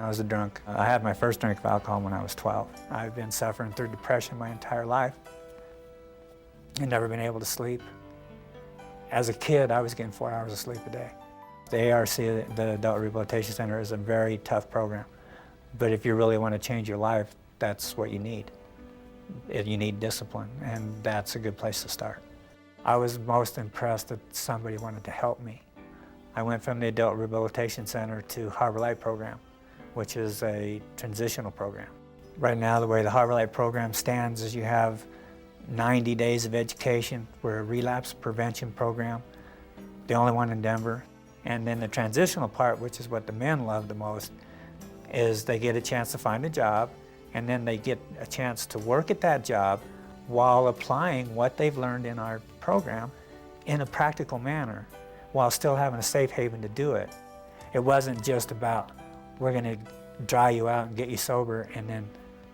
I was a drunk. I had my first drink of alcohol when I was 12. I've been suffering through depression my entire life and never been able to sleep. As a kid, I was getting 4 hours of sleep a day. The ARC, the Adult Rehabilitation Center, is a very tough program. But if you really want to change your life, that's what you need. You need discipline, and that's a good place to start. I was most impressed that somebody wanted to help me. I went from the Adult Rehabilitation Center to Harbor Light program, which is a transitional program. Right now, the way the Harbor Light program stands is you have 90 days of education. We're a relapse prevention program, the only one in Denver. And then the transitional part, which is what the men love the most, is they get a chance to find a job, and then they get a chance to work at that job while applying what they've learned in our program in a practical manner, while still having a safe haven to do it. It wasn't just about, we're gonna dry you out and get you sober and then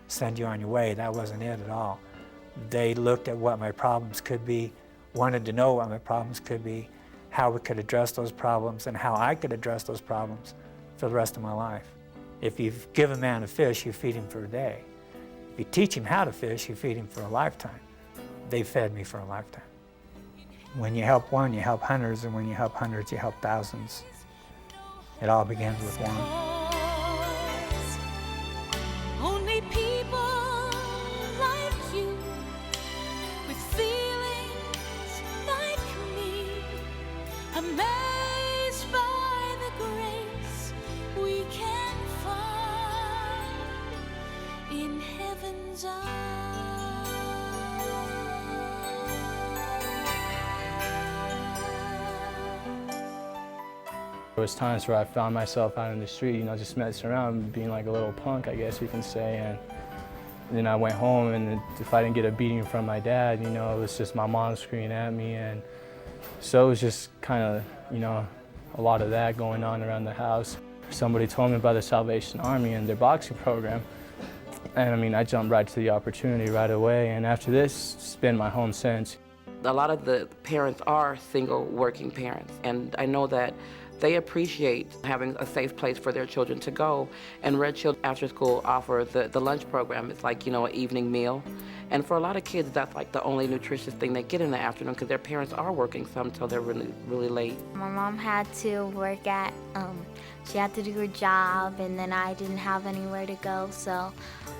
send you on your way. That wasn't it at all. They looked at what my problems could be, wanted to know what my problems could be, how we could address those problems, and how I could address those problems for the rest of my life. If you give a man a fish, you feed him for a day. If you teach him how to fish, you feed him for a lifetime. They fed me for a lifetime. When you help one, you help hundreds, and when you help hundreds, you help thousands. It all begins with one. Only people like you, with feelings like me, amazed by the grace we can find in heaven's eyes. There was times where I found myself out in the street, just messing around, being like a little punk, I guess you can say. And then I went home, and if I didn't get a beating from my dad, it was just my mom screaming at me. And so it was just kind of, a lot of that going on around the house. Somebody told me about the Salvation Army and their boxing program. And I jumped right to the opportunity right away. And after this, it's been my home since. A lot of the parents are single working parents, and I know that they appreciate having a safe place for their children to go. And Red Shield After School offers the lunch program. It's like, an evening meal. And for a lot of kids, that's like the only nutritious thing they get in the afternoon, because their parents are working some till they're really, really late. My mom had to work at, she had to do her job, and then I didn't have anywhere to go, so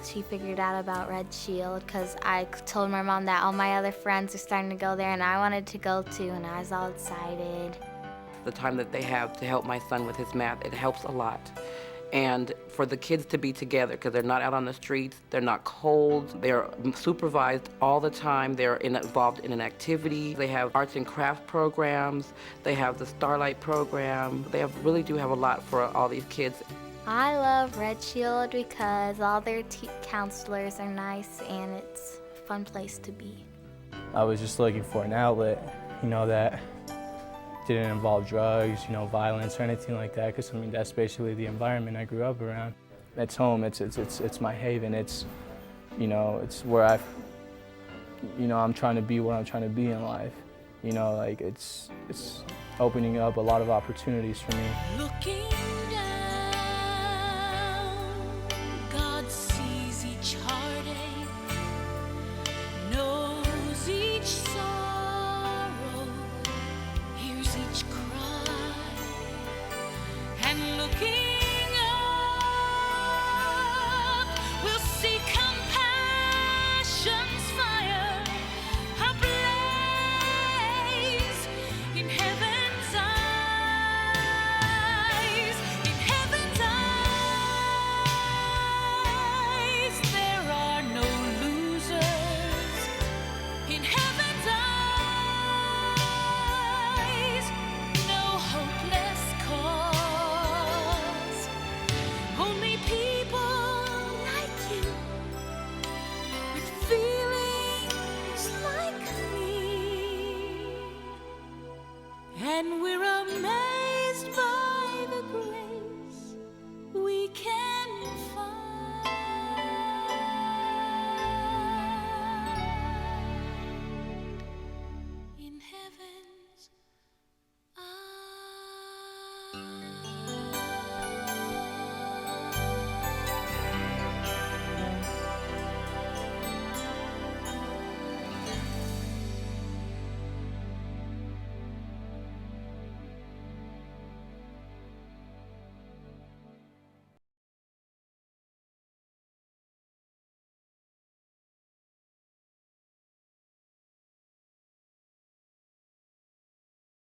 she figured out about Red Shield, because I told my mom that all my other friends are starting to go there, and I wanted to go too, and I was all excited. The time that they have to help my son with his math, it helps a lot. And for the kids to be together, because they're not out on the streets, they're not cold, they're supervised all the time, they're involved in an activity, they have arts and craft programs, they have the Starlight program, they really do have a lot for all these kids. I love Red Shield because all their counselors are nice, and it's a fun place to be. I was just looking for an outlet, that didn't involve drugs, violence or anything like that, because that's basically the environment I grew up around. It's home, it's my haven, it's where I'm trying to be where I'm trying to be in life. It's opening up a lot of opportunities for me. Looking down